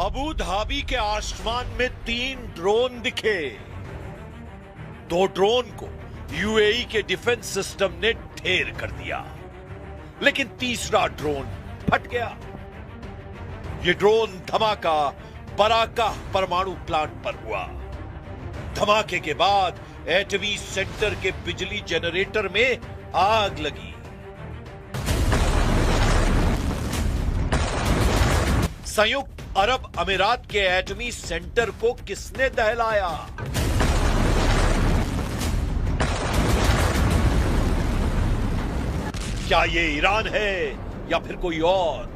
Abu Dhabi के आसमान में 3 ड्रोन दिखे। 2 ड्रोन को यूएई के डिफेंस सिस्टम ने ढेर कर दिया, लेकिन तीसरा ड्रोन फट गया। ये ड्रोन धमाका बराकाह परमाणु प्लांट पर हुआ। धमाके के बाद एटमी सेंटर के बिजली जनरेटर में आग लगी। संयुक्त अरब अमीरात के एटमी सेंटर को किसने दहलाया? क्या ये ईरान है या फिर कोई और?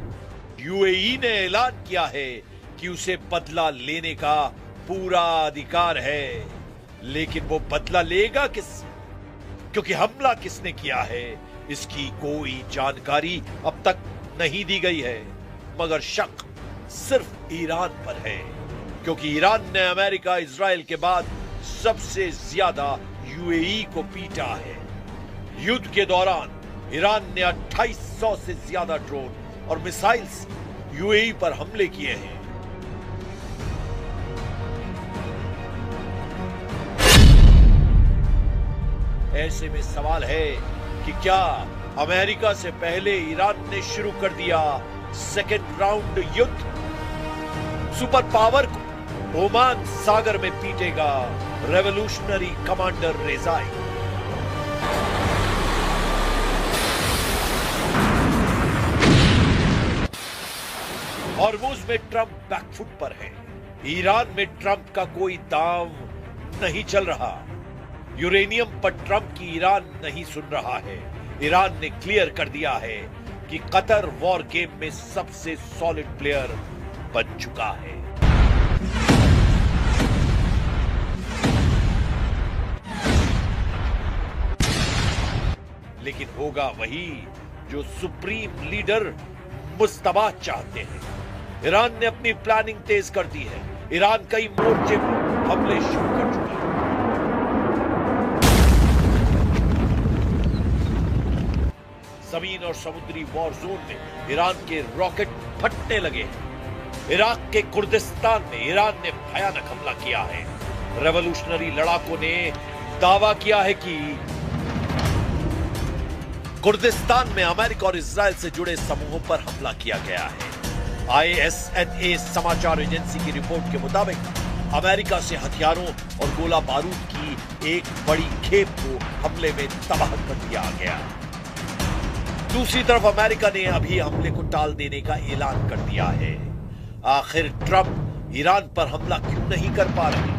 यूएई ने ऐलान किया है कि उसे बदला लेने का पूरा अधिकार है, लेकिन वो बदला लेगा किससे? क्योंकि हमला किसने किया है इसकी कोई जानकारी अब तक नहीं दी गई है, मगर शक सिर्फ ईरान पर है, क्योंकि ईरान ने अमेरिका इजराइल के बाद सबसे ज्यादा यूएई को पीटा है। युद्ध के दौरान ईरान ने 2800 से ज्यादा ड्रोन और मिसाइल्स यूएई पर हमले किए हैं। ऐसे में सवाल है कि क्या अमेरिका से पहले ईरान ने शुरू कर दिया सेकेंड राउंड युद्ध? सुपर पावर को ओमान सागर में पीटेगा रेवोल्यूशनरी कमांडर रेजाई। हॉर्मुज़ में ट्रंप बैकफुट पर है। ईरान में ट्रंप का कोई दांव नहीं चल रहा। यूरेनियम पर ट्रंप की ईरान नहीं सुन रहा है। ईरान ने क्लियर कर दिया है कि कतर वॉर गेम में सबसे सॉलिड प्लेयर बन चुका है। लेकिन होगा वही जो सुप्रीम लीडर मुस्तबा चाहते हैं। ईरान ने अपनी प्लानिंग तेज कर दी है। ईरान कई मोर्चे पर हमले शुरू कर चुका है। जमीन और समुद्री वॉर जोन में ईरान के रॉकेट फटने लगे हैं। इराक के कुर्दिस्तान में ईरान ने भयानक हमला किया है। रेवोल्यूशनरी लड़ाकों ने दावा किया है कि कुर्दिस्तान में अमेरिका और इजराइल से जुड़े समूहों पर हमला किया गया है। ISNA समाचार एजेंसी की रिपोर्ट के मुताबिक अमेरिका से हथियारों और गोला बारूद की एक बड़ी खेप को हमले में तबाह कर दिया गया। दूसरी तरफ अमेरिका ने अभी हमले को टाल देने का ऐलान कर दिया है। आखिर ट्रंप ईरान पर हमला क्यों नहीं कर पा रहे?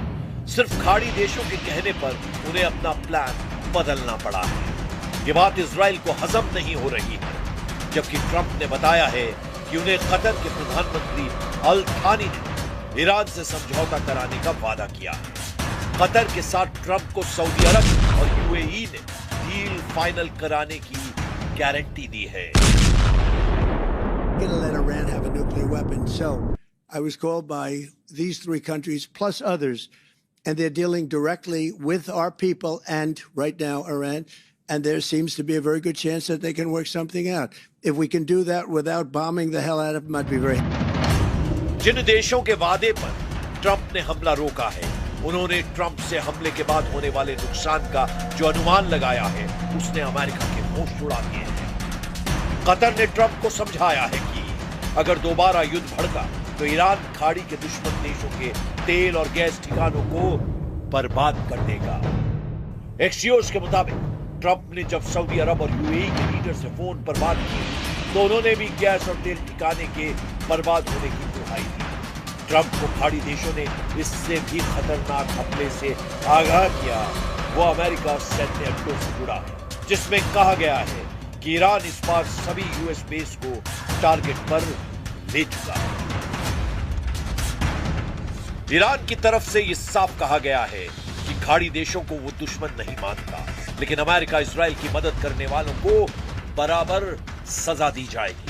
सिर्फ खाड़ी देशों के कहने पर उन्हें अपना प्लान बदलना पड़ा है। ये बात इजराइल को हजम नहीं हो रही है, जबकि ट्रंप ने बताया है कि उन्हें कतर के प्रधानमंत्री अल थानी ने ईरान से समझौता कराने का वादा किया है। कतर के साथ ट्रंप को सऊदी अरब और यूएई ने डील फाइनल कराने की गारंटी दी है। Let Iran have a nuclear weapon. So I was called by these 3 countries plus others, and they're dealing directly with our people and right now Iran. And there seems to be a very good chance that they can work something out. If we can do that without bombing the hell out of them, I'd be very happy. जिन देशों के वादे पर Trump ने हमला रोका है, उन्होंने Trump से हमले के बाद होने वाले नुकसान का जो अनुमान लगाया है, उसने अमेरिका के होश उड़ा दिए हैं। कतर ने ट्रंप को समझाया है कि अगर दोबारा युद्ध भड़का तो ईरान खाड़ी के दुश्मन देशों के तेल और गैस ठिकानों को बर्बाद कर देगा। एक्सियोस के मुताबिक ट्रंप ने जब सऊदी अरब और यूएई के लीडर से फोन पर बात की तो उन्होंने भी गैस और तेल ठिकाने के बर्बाद होने की दुहाई दी। ट्रंप को खाड़ी देशों ने इससे भी खतरनाक हमले से आगाह किया। वो अमेरिका सैन्य अड्डों से जुड़ा है, जिसमें कहा गया है कि ईरान इस बार सभी यूएस बेस को टारगेट पर ले चुका है। ईरान की तरफ से यह साफ कहा गया है कि खाड़ी देशों को वो दुश्मन नहीं मानता, लेकिन अमेरिका इजराइल की मदद करने वालों को बराबर सजा दी जाएगी।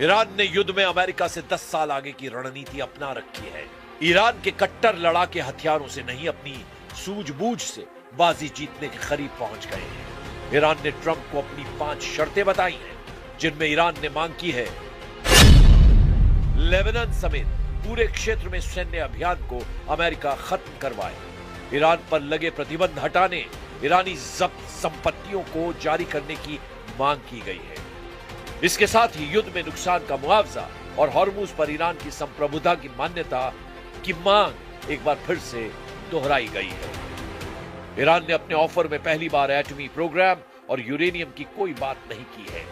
ईरान ने युद्ध में अमेरिका से 10 साल आगे की रणनीति अपना रखी है। ईरान के कट्टर लड़ाके हथियारों से नहीं, अपनी सूझबूझ से बाजी जीतने के करीब पहुंच गए हैं। ईरान ने ट्रंप को अपनी 5 शर्तें बताई हैं, जिनमें ईरान ने मांग की है लेबनान समेत पूरे क्षेत्र में सैन्य अभियान को अमेरिका खत्म करवाए, ईरान पर लगे प्रतिबंध हटाने, ईरानी जब्त संपत्तियों को जारी करने की मांग की गई है। इसके साथ ही युद्ध में नुकसान का मुआवजा और हॉर्मुज पर ईरान की संप्रभुता की मान्यता की मांग एक बार फिर से दोहराई गई है। ईरान ने अपने ऑफर में पहली बार एटमी प्रोग्राम और यूरेनियम की कोई बात नहीं की है।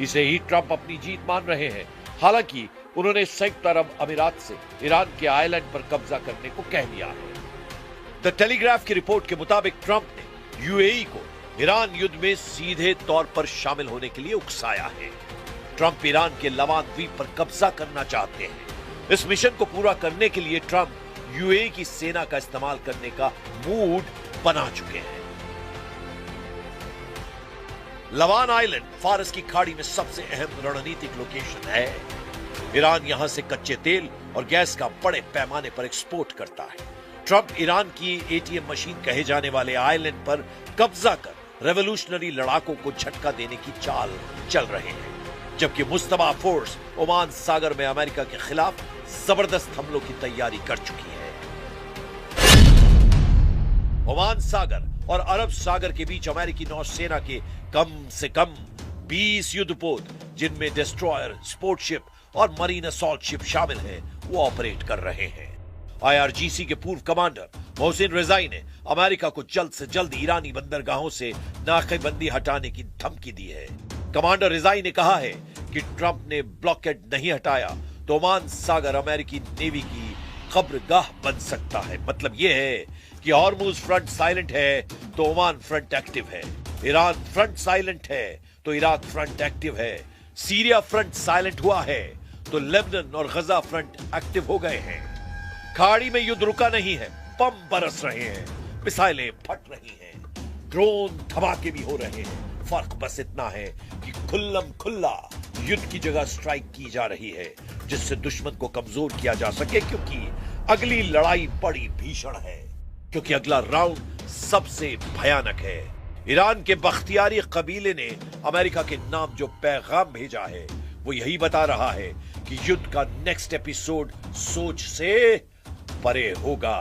इसे ही ट्रंप अपनी जीत मान रहे हैं। हालांकि उन्होंने संयुक्त अरब अमीरात से ईरान के आइलैंड पर कब्जा करने को कह लिया है। द टेलीग्राफ की रिपोर्ट के मुताबिक ट्रंप ने यूएई को ईरान युद्ध में सीधे तौर पर शामिल होने के लिए उकसाया है। ट्रंप ईरान के लवान द्वीप पर कब्जा करना चाहते हैं। इस मिशन को पूरा करने के लिए ट्रंप यूएई की सेना का इस्तेमाल करने का मूड बना चुके हैं। लवान आइलैंड फारस की खाड़ी में सबसे अहम रणनीतिक लोकेशन है। ईरान यहां से कच्चे तेल और गैस का बड़े पैमाने पर एक्सपोर्ट करता है। ट्रंप ईरान की एटीएम मशीन कहे जाने वाले आइलैंड पर कब्जा कर रेवोल्यूशनरी लड़ाकों को झटका देने की चाल चल रहे हैं, जबकि मुस्तबा फोर्स ओमान सागर में अमेरिका के खिलाफ जबरदस्त हमलों की तैयारी कर चुकी है। ओमान सागर और अरब सागर के बीच अमेरिकी नौसेना के कम से कम 20 युद्धपोत, जिनमें डिस्ट्रॉयर, स्पोर्ट शिप और मरीन असॉल्ट शिप शामिल हैं, वो ऑपरेट कर रहे हैं। आईआरजीसी के पूर्व कमांडर मोहसिन रिजाई ने अमेरिका को जल्द से जल्द ईरानी बंदरगाहों से नाकेबंदी हटाने की धमकी दी है। कमांडर रिजाई ने कहा है कि ट्रंप ने ब्लॉकेड नहीं हटाया तो ओमान सागर अमेरिकी नेवी की कब्रगाह बन सकता है। मतलब यह है कि हॉर्मुज फ्रंट साइलेंट है तो ओमान फ्रंट एक्टिव है, ईरान फ्रंट साइलेंट है तो इराक फ्रंट एक्टिव है, सीरिया फ्रंट साइलेंट हुआ है तो लेबनान और गजा फ्रंट एक्टिव हो गए हैं। खाड़ी में युद्ध रुका नहीं है, बम बरस रहे हैं, मिसाइलें फट रही हैं, ड्रोन धमाके भी हो रहे हैं। फर्क बस इतना है कि खुल्लम खुल्ला युद्ध की जगह स्ट्राइक की जा रही है, जिससे दुश्मन को कमजोर किया जा सके, क्योंकि अगली लड़ाई बड़ी भीषण है, क्योंकि अगला राउंड सबसे भयानक है। ईरान के बख्तियारी कबीले ने अमेरिका के नाम जो पैगाम भेजा है, वो यही बता रहा है कि युद्ध का नेक्स्ट एपिसोड सोच से परे होगा।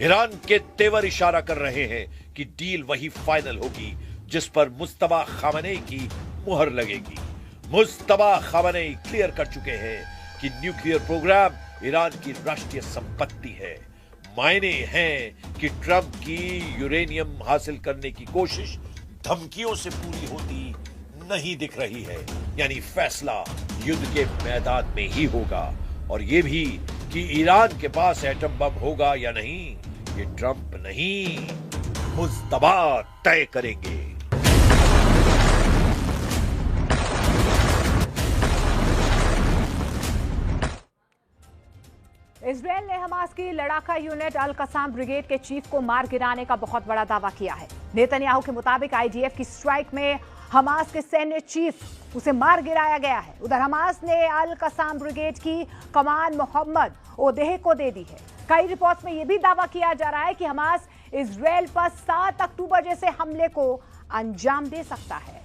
ईरान के तेवर इशारा कर रहे हैं कि डील वही फाइनल होगी जिस पर मुस्तबा खामनेई की मुहर लगेगी। मुस्तबा खामनेई क्लियर कर चुके हैं कि न्यूक्लियर प्रोग्राम ईरान की राष्ट्रीय संपत्ति है। मायने हैं कि ट्रंप की यूरेनियम हासिल करने की कोशिश धमकियों से पूरी होती नहीं दिख रही है, यानी फैसला युद्ध के मैदान में ही होगा। और ये भी कि ईरान के पास एटम बम होगा या नहीं, ये ट्रंप नहीं, मुस्तबा तय करेंगे। इजरायल ने हमास की लड़ाका यूनिट अल कसाम ब्रिगेड के चीफ को मार गिराने का बहुत बड़ा दावा किया है। नेतन्याहू के मुताबिक आईडीएफ की स्ट्राइक में हमास के सैन्य चीफ उसे मार गिराया गया है। उधर हमास ने अल कसाम ब्रिगेड की कमान मोहम्मद ओदेह को दे दी है। कई रिपोर्ट्स में यह भी दावा किया जा रहा है कि हमास इजरायल पर 7 अक्टूबर जैसे हमले को अंजाम दे सकता है।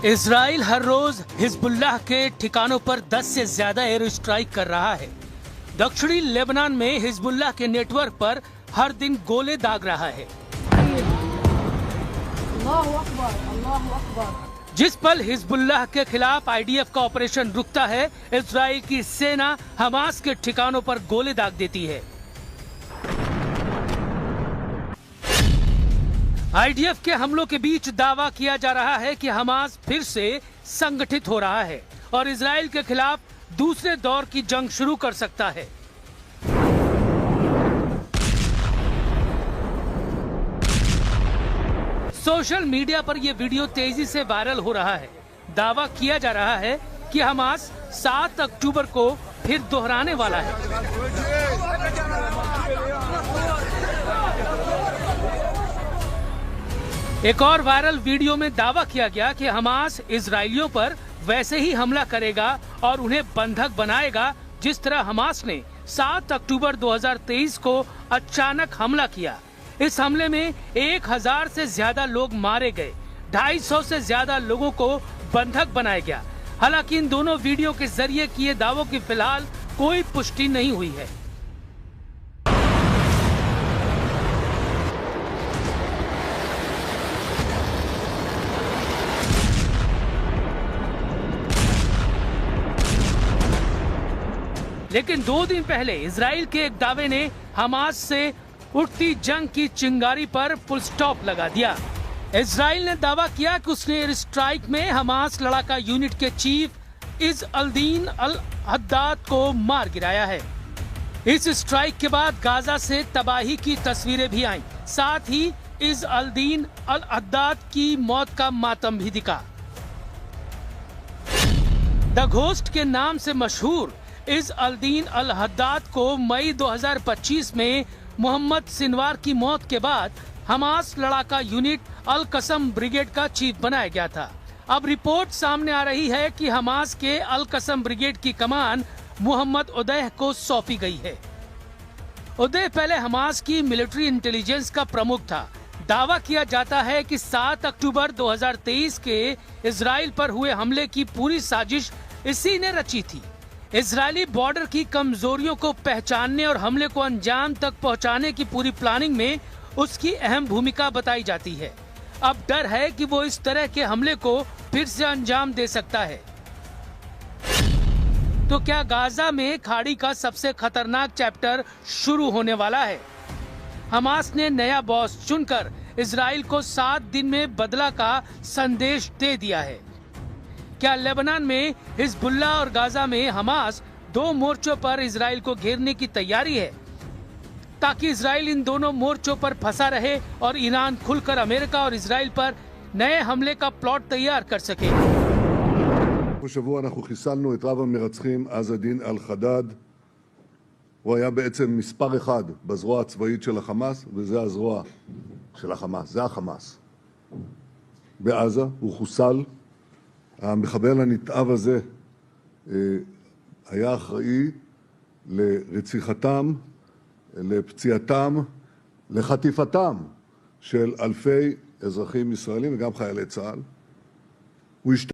इजराइल हर रोज हिजबुल्लाह के ठिकानों पर 10 से ज्यादा एयर स्ट्राइक कर रहा है। दक्षिणी लेबनान में हिजबुल्लाह के नेटवर्क पर हर दिन गोले दाग रहा है। जिस पल हिजबुल्लाह के खिलाफ आईडीएफ का ऑपरेशन रुकता है, इजराइल की सेना हमास के ठिकानों पर गोले दाग देती है। आईडीएफ के हमलों के बीच दावा किया जा रहा है कि हमास फिर से संगठित हो रहा है और इजराइल के खिलाफ दूसरे दौर की जंग शुरू कर सकता है। सोशल मीडिया पर यह वीडियो तेजी से वायरल हो रहा है। दावा किया जा रहा है कि हमास 7 अक्टूबर को फिर दोहराने वाला है। एक और वायरल वीडियो में दावा किया गया कि हमास इजरायलियों पर वैसे ही हमला करेगा और उन्हें बंधक बनाएगा जिस तरह हमास ने 7 अक्टूबर 2023 को अचानक हमला किया। इस हमले में 1000 से ज्यादा लोग मारे गए, 250 से ज्यादा लोगों को बंधक बनाया गया। हालांकि इन दोनों वीडियो के जरिए किए दावों की फिलहाल कोई पुष्टि नहीं हुई है। लेकिन 2 दिन पहले इजराइल के एक दावे ने हमास से उठती जंग की चिंगारी पर फुल स्टॉप लगा दिया। इजराइल ने दावा किया कि उसने एयर स्ट्राइक में हमास लड़ाका यूनिट के चीफ इज अल-दीन अल-हद्दाद को मार गिराया है। इस स्ट्राइक के बाद गाजा से तबाही की तस्वीरें भी आईं। साथ ही इज अल-दीन अल-हद्दाद की मौत का मातम भी दिखा। द घोस्ट के नाम से मशहूर इज अल-दीन अल-हद्दाद को मई 2025 में मोहम्मद सिनवार की मौत के बाद हमास लड़ाका यूनिट अल कसम ब्रिगेड का चीफ बनाया गया था। अब रिपोर्ट सामने आ रही है कि हमास के अल कसम ब्रिगेड की कमान मोहम्मद उदैह को सौंपी गई है। उदैह पहले हमास की मिलिट्री इंटेलिजेंस का प्रमुख था। दावा किया जाता है कि 7 अक्टूबर 2023 के इजराइल पर हुए हमले की पूरी साजिश इसी ने रची थी। इजरायली बॉर्डर की कमजोरियों को पहचानने और हमले को अंजाम तक पहुंचाने की पूरी प्लानिंग में उसकी अहम भूमिका बताई जाती है। अब डर है कि वो इस तरह के हमले को फिर से अंजाम दे सकता है। तो क्या गाजा में खाड़ी का सबसे खतरनाक चैप्टर शुरू होने वाला है? हमास ने नया बॉस चुनकर इजराइल को 7 दिन में बदला का संदेश दे दिया है। क्या लेबनान में हिजबुल्लाह और गाजा में हमास 2 मोर्चों पर इजराइल को घेरने की तैयारी है, ताकि इजराइल इन दोनों मोर्चों पर फंसा रहे और ईरान खुलकर अमेरिका और इजराइल पर नए हमले का प्लॉट तैयार कर सके? השבוע אנחנו חיסלנו את רב המרצחים עז א-דין אל-חדאד. הוא היה בעצם מספר 1 בזרוע הצבאית של החמאס, וזה הזרוע של החמאס, זה החמאס. בעזה הוא חוסל. המחבל הנתעב הזה היה אחראי לרציחתם, לפציעתם, לחטיפתם של אלפי אזרחים ישראלים וגם חיילי צה"ל. הוא